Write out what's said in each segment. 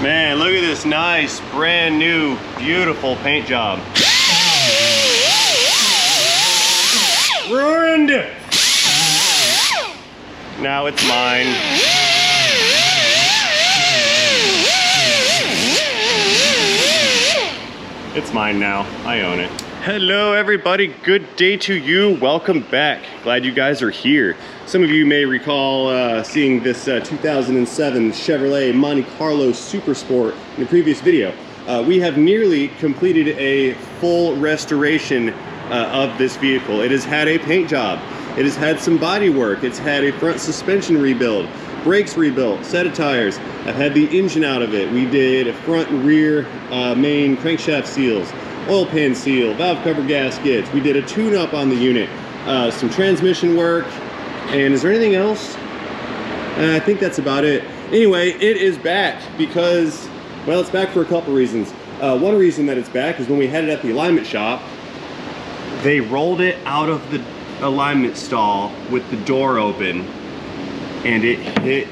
Man, look at this nice, brand new, beautiful paint job. Ruined! Now it's mine. It's mine now. I own it. Hello everybody, good day to you. Welcome back. Glad you guys are here. Some of you may recall seeing this 2007 Chevrolet Monte Carlo Super Sport in the previous video. We have nearly completed a full restoration of this vehicle. It has had a paint job. It has had some body work. It's had a front suspension rebuild, brakes rebuilt, set of tires. I've had the engine out of it. We did front and rear main crankshaft seals, oil pan seal, valve cover gaskets. We did a tune-up on the unit, some transmission work, and is there anything else? I think that's about it. Anyway, it is back because, well, it's back for a couple reasons. One reason that it's back is when we had it at the alignment shop, they rolled it out of the alignment stall with the door open, and it hit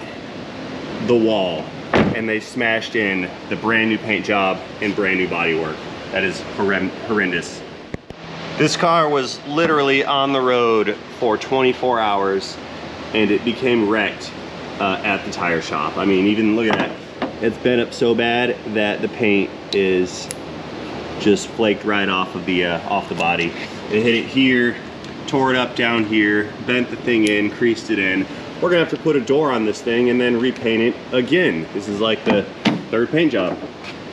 the wall, and they smashed in the brand new paint job and brand new body work. That is horrendous. This car was literally on the road for 24 hours and it became wrecked at the tire shop. I mean, even look at that. It's bent up so bad that the paint is just flaked right off of the body. It hit it here, tore it up down here, bent the thing in, creased it in. We're gonna have to put a door on this thing and then repaint it again. This is like the third paint job.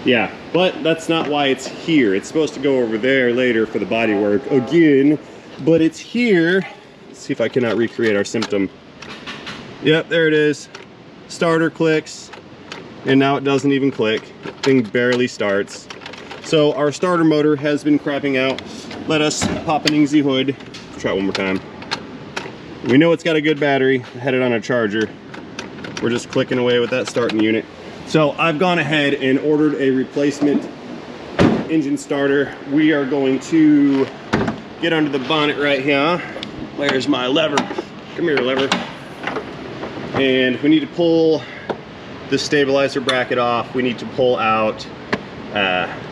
Yeah, but that's not why it's here. It's supposed to go over there later for the body work again, but it's here. Let's see if I cannot recreate our symptom. Yep, there it is. Starter clicks, and now it doesn't even click. The thing barely starts. So our starter motor has been crapping out. Let us pop an easy hood. Let's try it one more time. We know it's got a good battery. I had it on a charger. We're just clicking away with that starting unit. So I've gone ahead and ordered a replacement engine starter. We are going to get under the bonnet right here. Where's my lever? Come here, lever. And we need to pull the stabilizer bracket off. We need to pull out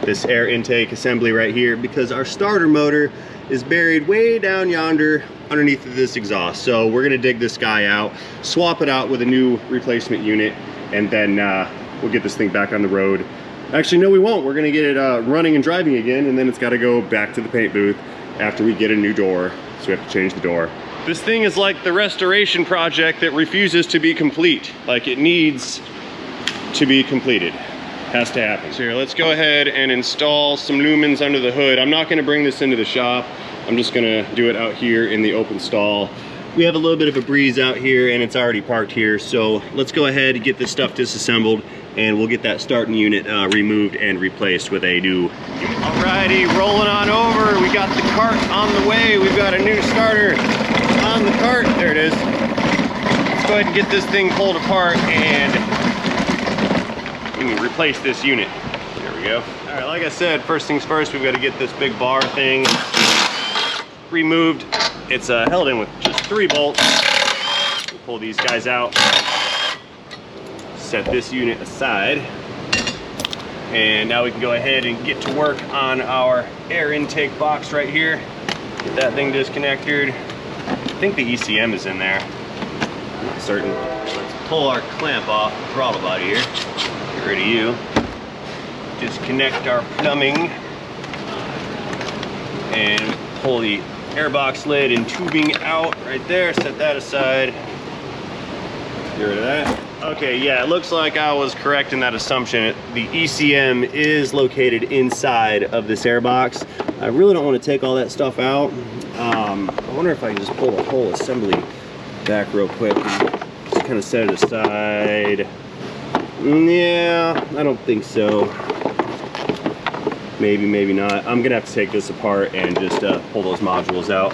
this air intake assembly right here because our starter motor is buried way down yonder underneath of this exhaust. So we're gonna dig this guy out, swap it out with a new replacement unit, and then we'll get this thing back on the road. Actually, no, we won't. We're gonna get it running and driving again, and then it's gotta go back to the paint booth after we get a new door. So we have to change the door. This thing is like the restoration project that refuses to be complete. Like, it needs to be completed. Has to happen. So here, let's go ahead and install some lumens under the hood. I'm not gonna bring this into the shop. I'm just gonna do it out here in the open stall. We have a little bit of a breeze out here and it's already parked here. So let's go ahead and get this stuff disassembled and we'll get that starting unit removed and replaced with a new unit. Alrighty, rolling on over. We got the cart on the way. We've got a new starter on the cart. There it is. Let's go ahead and get this thing pulled apart and replace this unit. There we go. All right, like I said, first things first, we've got to get this big bar thing removed. It's held in with just 3 bolts. We'll pull these guys out, set this unit aside, and now we can go ahead and get to work on our air intake box right here. Get that thing disconnected. I think the ECM is in there. I'm not certain. Let's pull our clamp off the throttle body here. Get rid of you. Disconnect our plumbing and pull the airbox lid and tubing out right there. Set that aside. Get rid of that. Okay, yeah, it looks like I was correct in that assumption. The ECM is located inside of this airbox. I really don't want to take all that stuff out. I wonder if I can just pull the whole assembly back real quick and just kind of set it aside. Yeah, I don't think so. Maybe, maybe not. I'm gonna have to take this apart and just pull those modules out.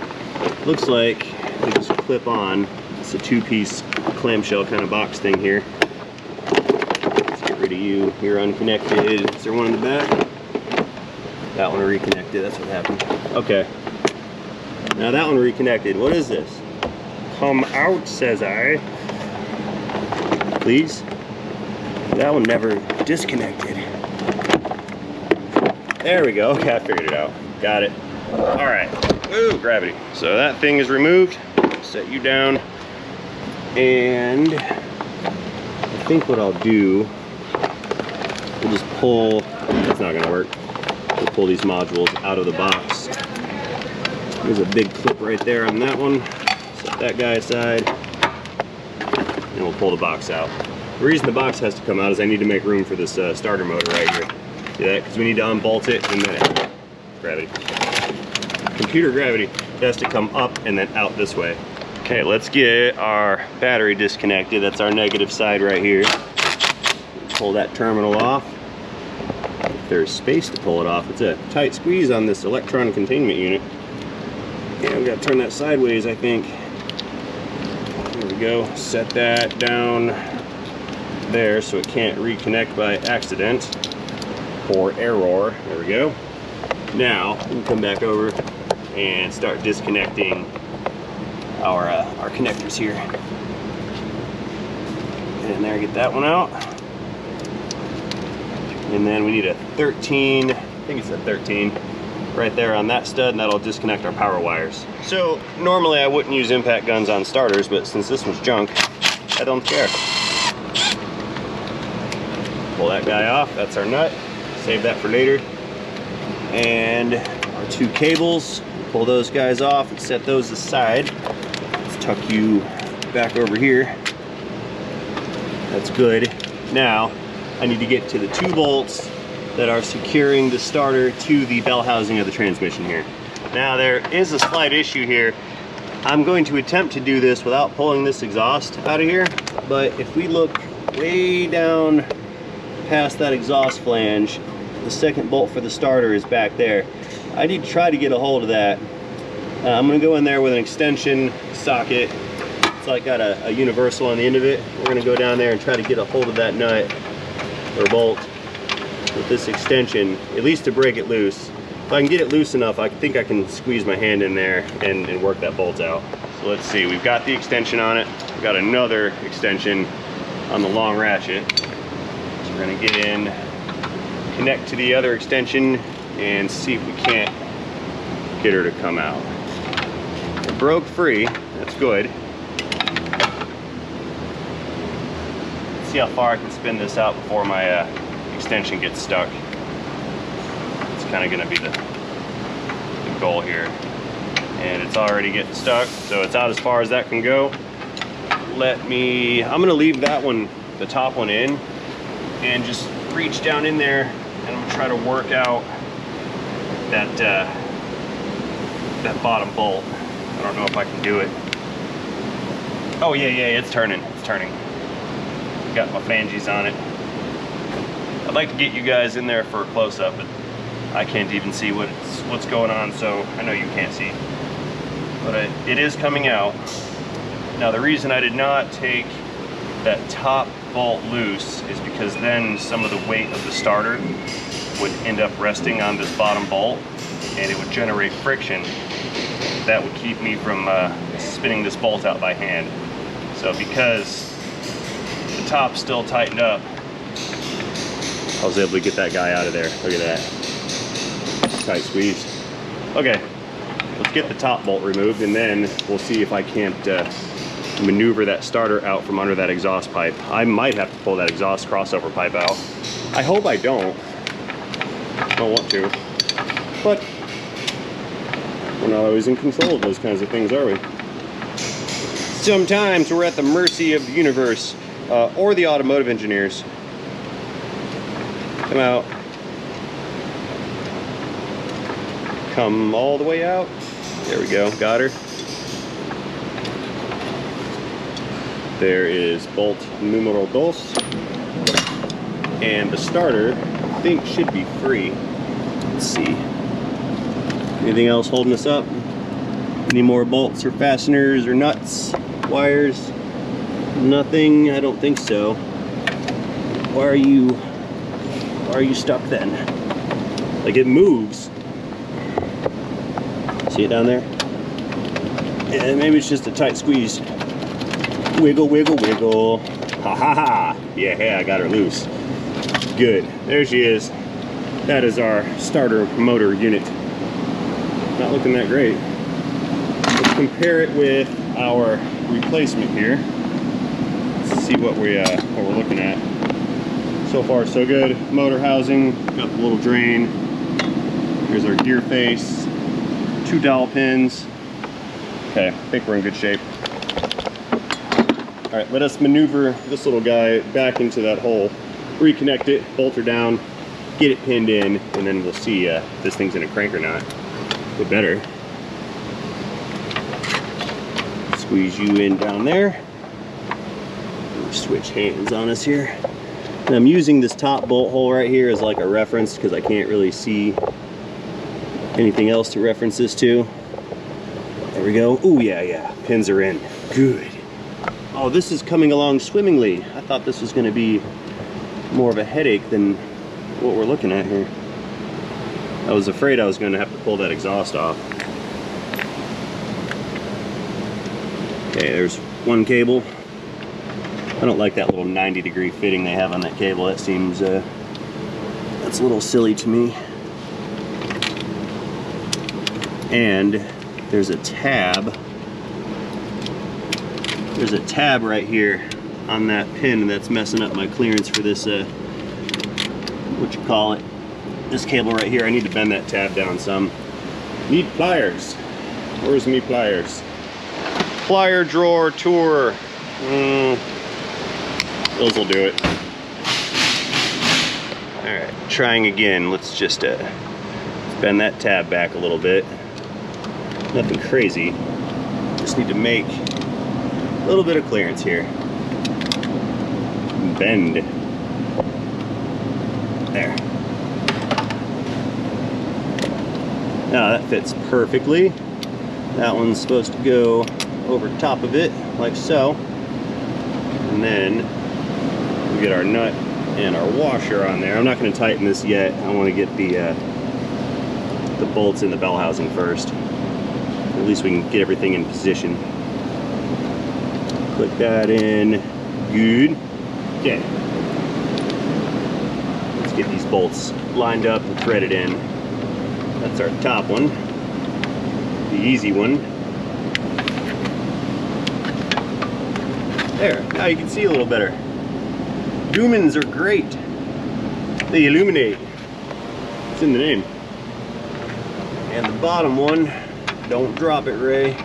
Looks like they just clip on. It's a 2-piece clamshell kind of box thing here. Let's get rid of you. You're unconnected. Is there one in the back? That one reconnected. That's what happened. Okay. Now that one reconnected. What is this? Come out, says I. Please. That one never disconnected. There we go. Okay, I figured it out. Got it. All right. Ooh, gravity. So that thing is removed. Set you down. And I think what I'll do, we'll just pull, that's not gonna work. We'll pull these modules out of the box. There's a big clip right there on that one. Set that guy aside. And we'll pull the box out. The reason the box has to come out is I need to make room for this starter motor right here. See that? Because we need to unbolt it and then gravity. Computer gravity. It has to come up and then out this way. Okay, let's get our battery disconnected. That's our negative side right here. Pull that terminal off. If there's space to pull it off, it's a tight squeeze on this electron containment unit. Yeah, we gotta turn that sideways, I think. There we go. Set that down there so it can't reconnect by accident or error. There we go. Now we can come back over and start disconnecting our connectors here. Get in there, get that one out. And then we need a 13, I think it's a 13, right there on that stud, and that'll disconnect our power wires. So normally I wouldn't use impact guns on starters, but since this one's junk, I don't care. Pull that guy off, that's our nut. Save that for later. And our two cables, pull those guys off and set those aside. Let's tuck you back over here. That's good. Now, I need to get to the 2 bolts that are securing the starter to the bell housing of the transmission here. Now, there is a slight issue here. I'm going to attempt to do this without pulling this exhaust out of here, but if we look way down past that exhaust flange, the second bolt for the starter is back there. I need to try to get a hold of that. I'm gonna go in there with an extension socket. It's like got a universal on the end of it. We're gonna go down there and try to get a hold of that nut or bolt with this extension, at least to break it loose. If I can get it loose enough, I think I can squeeze my hand in there and work that bolt out. So let's see, we've got the extension on it. We've got another extension on the long ratchet. So we're gonna get in, connect to the other extension and see if we can't get her to come out. It broke free, that's good. Let's see how far I can spin this out before my extension gets stuck. It's kind of gonna be the goal here. And it's already getting stuck, so it's out as far as that can go. I'm gonna leave that one, the top one in, and just reach down in there, and I'm gonna try to work out that that bottom bolt. I don't know if I can do it. Oh yeah, it's turning, Got my phalanges on it. I'd like to get you guys in there for a close-up, but I can't even see what's going on, so I know you can't see. But it is coming out. Now the reason I did not take that top bolt loose is because then some of the weight of the starter would end up resting on this bottom bolt, and it would generate friction that would keep me from spinning this bolt out by hand. So because the top's still tightened up, I was able to get that guy out of there. Look at that. Tight squeeze. Okay, let's get the top bolt removed, and then we'll see if I can't maneuver that starter out from under that exhaust pipe. I might have to pull that exhaust crossover pipe out. I hope I don't. I don't want to. But we're not always in control of those kinds of things, are we? Sometimes we're at the mercy of the universe or the automotive engineers. Come out. Come all the way out. There we go, got her. There is bolt numero dos. And the starter, I think, should be free. Let's see. Anything else holding us up? Any more bolts or fasteners or nuts, wires? Nothing, I don't think so. Why are you stuck then? Like, it moves. See it down there? Yeah, maybe it's just a tight squeeze. Wiggle, wiggle, wiggle. Ha ha ha! Yeah, I got her loose. Good. There she is. That is our starter motor unit. Not looking that great. Let's compare it with our replacement here. Let's see what we're looking at. So far, so good. Motor housing, got the little drain. Here's our gear face. 2 dowel pins. Okay, I think we're in good shape. All right, let us maneuver this little guy back into that hole, reconnect it, bolt her down, get it pinned in, and then we'll see if this thing's in a crank or not. It better. Squeeze you in down there. Switch hands on us here. And I'm using this top bolt hole right here as like a reference because I can't really see anything else to reference this to. There we go. Oh yeah, pins are in. Good. Oh, this is coming along swimmingly. I thought this was going to be more of a headache than what we're looking at here. I was afraid I was going to have to pull that exhaust off. Okay, there's one cable. I don't like that little 90-degree fitting they have on that cable. That seems, that's a little silly to me. And there's a tab. There's a tab right here on that pin that's messing up my clearance for this, what you call it, this cable right here. I need to bend that tab down some. Need pliers. Where's me pliers? Plier drawer tour. Those will do it. All right, trying again. Let's just bend that tab back a little bit. Nothing crazy. Just need to make a little bit of clearance here. Bend. There. Now that fits perfectly. That one's supposed to go over top of it, like so. And then we get our nut and our washer on there. I'm not going to tighten this yet. I want to get the bolts in the bell housing first. At least we can get everything in position. Click that in. Good. Okay. Let's get these bolts lined up and threaded in. That's our top one. The easy one. There. Now you can see a little better. Lumens are great. They illuminate. It's in the name. And the bottom one, don't drop it, Ray.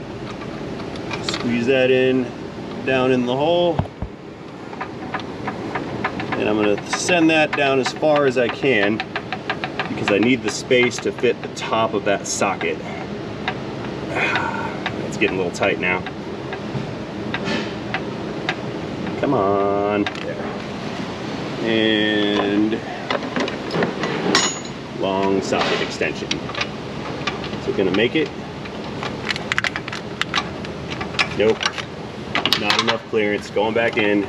Squeeze that in, down in the hole. And I'm gonna send that down as far as I can because I need the space to fit the top of that socket. It's getting a little tight now. Come on. There. And long socket extension. So we're gonna make it. Nope, not enough clearance. Going back in.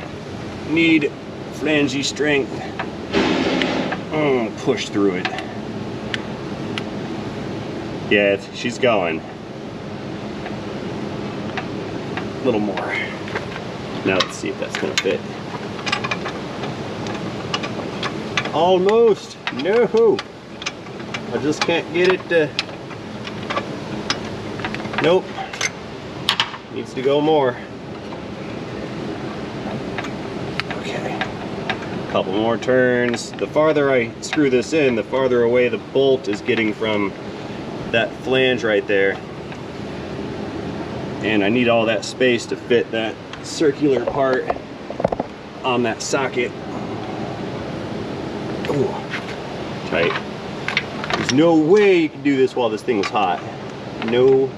Need flangey strength. Push through it. Yeah, she's going. A little more. Now let's see if that's gonna fit. Almost. No. I just can't get it to. Nope. Needs to go more. Okay. Couple more turns. The farther I screw this in, the farther away the bolt is getting from that flange right there. And I need all that space to fit that circular part on that socket. Ooh, tight. There's no way you can do this while this thing is hot. No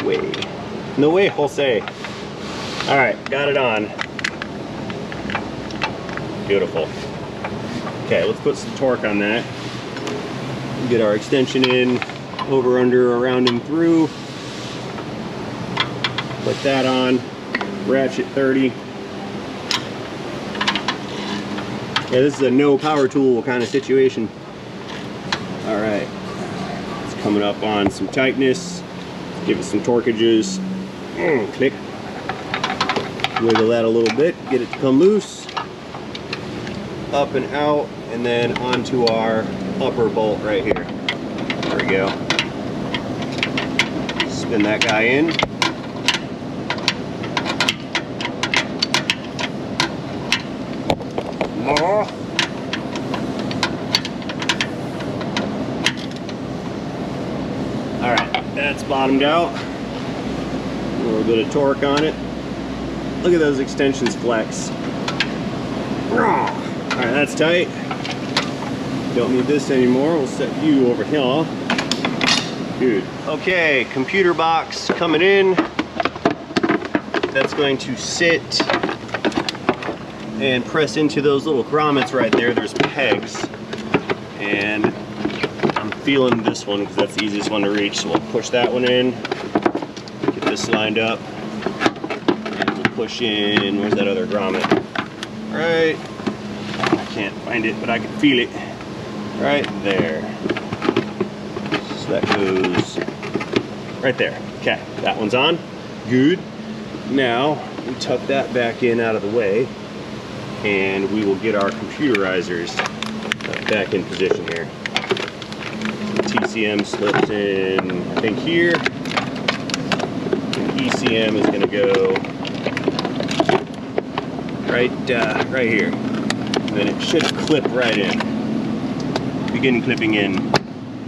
way. No way, Jose. All right, got it on. Beautiful. Okay, let's put some torque on that. Get our extension in, over, under, around, and through. Put that on. Ratchet 30. Yeah, this is a no power tool kind of situation. All right, it's coming up on some tightness. Give it some torquages. Click. Wiggle that a little bit, get it to come loose. Up and out, and then onto our upper bolt right here. There we go. Spin that guy in. More. Alright, that's bottomed out. A little bit of torque on it. Look at those extensions flex. Alright, that's tight. Don't need this anymore. We'll set you over here. Good. Okay, computer box coming in. That's going to sit and press into those little grommets right there. There's pegs. And I'm feeling this one because that's the easiest one to reach. So we'll push that one in. Get this lined up. And we'll push in, where's that other grommet? Right. I can't find it, but I can feel it. Right there. So that goes right there. Okay, that one's on. Good. Now we tuck that back in out of the way, and we will get our computerizers back in position here. TCM slips in, I think, here. And ECM is going to go right here. And then it should clip right in. Begin clipping in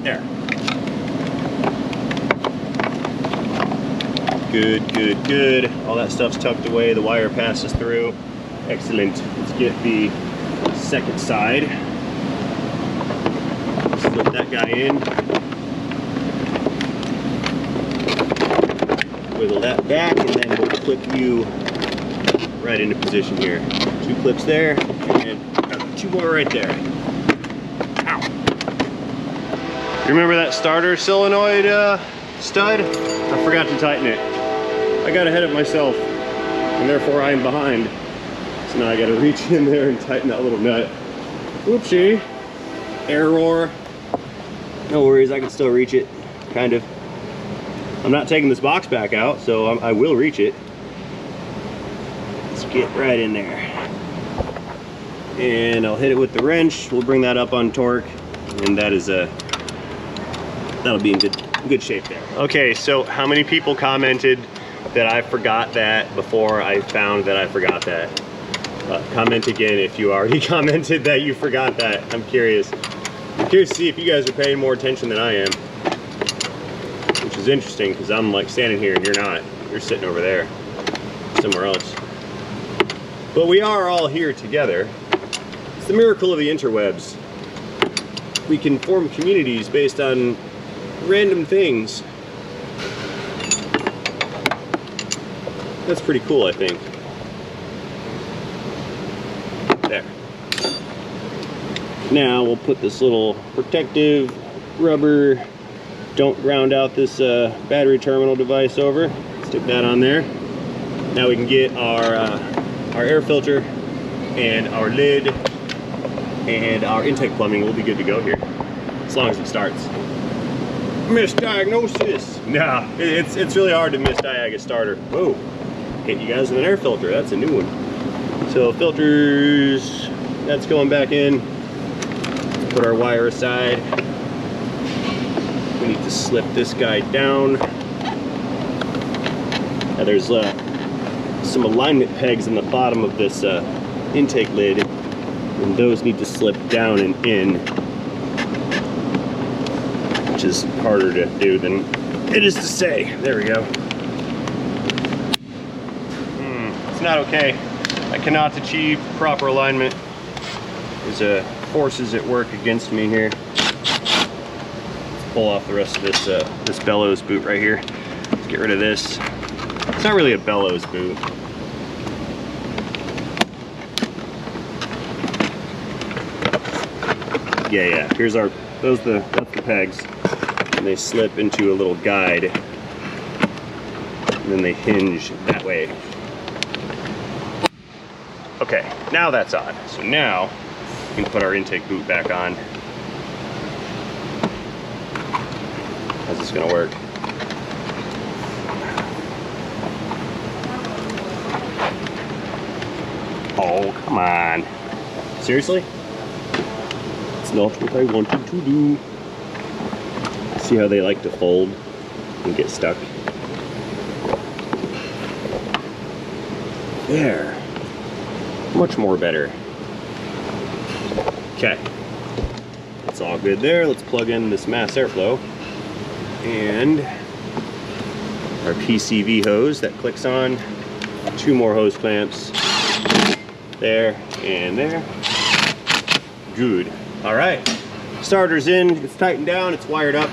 there. Good, good, good. All that stuff's tucked away. The wire passes through. Excellent. Let's get the second side. Slip that guy in. Wiggle that back, and then we'll clip you right into position here. 2 clips there, and 2 more right there. Ow. You remember that starter solenoid stud? I forgot to tighten it. I got ahead of myself, and therefore I am behind. So now I gotta reach in there and tighten that little nut. Oopsie. Error. No worries, I can still reach it, kind of. I'm not taking this box back out, so I will reach it. Let's get right in there. And I'll hit it with the wrench. We'll bring that up on torque, and that is that'll be in good shape there. Okay, so how many people commented that I forgot that before I found that I forgot that? Comment again if you already commented that you forgot that. I'm curious. I'm curious to see if you guys are paying more attention than I am. Which is interesting, because I'm like standing here and you're not. You're sitting over there, somewhere else. But we are all here together. It's the miracle of the interwebs. We can form communities based on random things. That's pretty cool, I think. There. Now we'll put this little protective rubber, don't ground out this battery terminal device over. Stick that on there. Now we can get our air filter and our lid and our intake plumbing. We'll be good to go here, as long as it starts. Misdiagnosis. Nah, it's really hard to misdiag a starter. Whoa, hit you guys with an air filter. That's a new one. So filters, that's going back in. Put our wire aside. We need to slip this guy down. Now there's some alignment pegs in the bottom of this intake lid, and those need to slip down and in, which is harder to do than it is to say. There we go. It's not okay. I cannot achieve proper alignment. There's forces at work against me here. Let's pull off the rest of this bellows boot right here. Let's get rid of this. It's not really a bellows boot. Yeah. Here's our that's the pegs, and they slip into a little guide, and then they hinge that way. Okay, now that's on. So now we can put our intake boot back on. How's this gonna work? Oh, come on. Seriously? It's not what I wanted to do. See how they like to fold and get stuck? There. Much more better. Okay. It's all good there. Let's plug in this mass airflow. And our PCV hose that clicks on. 2 more hose clamps. There and there. Good. All right. Starter's in. It's tightened down. It's wired up.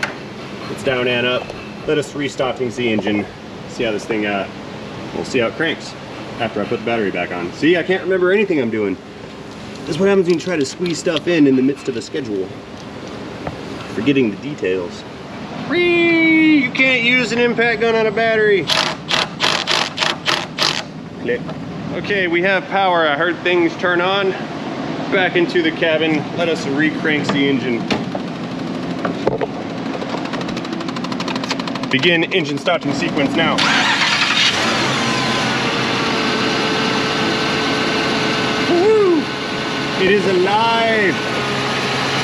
It's down and up. Let us restart things the engine. See how this thing, we'll see how it cranks after I put the battery back on. See, I can't remember anything I'm doing. This is what happens when you try to squeeze stuff in the midst of a schedule. Forgetting the details. Whee! You can't use an impact gun on a battery. Click. Okay, we have power. I heard things turn on. Back into the cabin. Let us re-crank the engine. Begin engine starting sequence now. Woo! It is alive.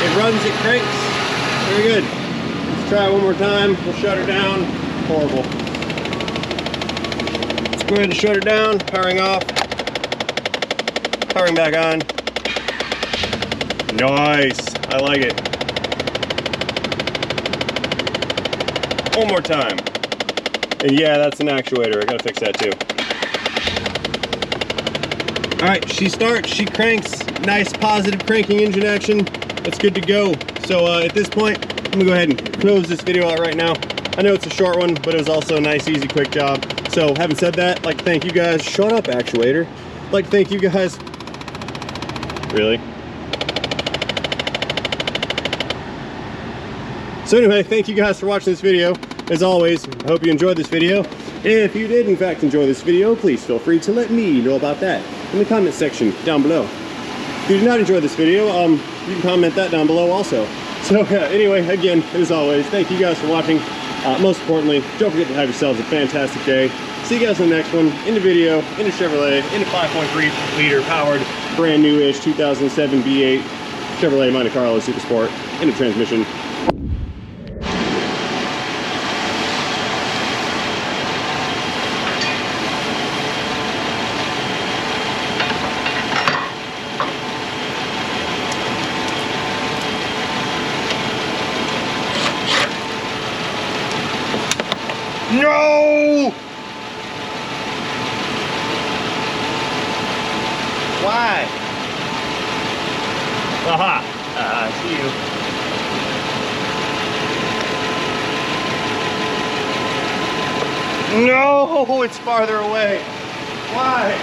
It runs, it cranks. Very good. Let's try it one more time. We'll shut her down. Horrible. Let's go ahead and shut her down. Powering off. Powering back on. Nice. I like it. One more time. And yeah, that's an actuator. I gotta fix that too. All right, she starts, she cranks. Nice positive cranking engine action. It's good to go. So at this point, I'm gonna go ahead and close this video out right now. I know it's a short one, but it was also a nice, easy, quick job. So having said that, I'd like to thank you guys. Shut up, actuator. I'd like to thank you guys. Really? So anyway, thank you guys for watching this video. As always, I hope you enjoyed this video. If you did in fact enjoy this video, please feel free to let me know about that in the comment section down below. If you did not enjoy this video, you can comment that down below also. So anyway, again, as always, thank you guys for watching. Most importantly, don't forget to have yourselves a fantastic day. See you guys in the next one, in the video, in the Chevrolet, in the 5.3 liter powered, brand new-ish 2007 V8 Chevrolet Monte Carlo Super Sport in the transmission. No! Why? Aha! I see you. No! It's farther away. Why?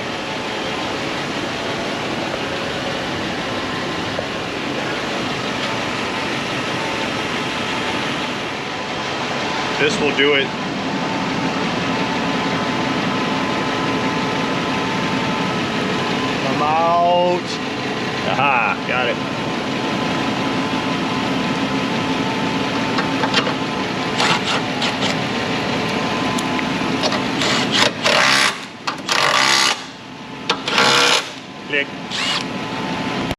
This will do it.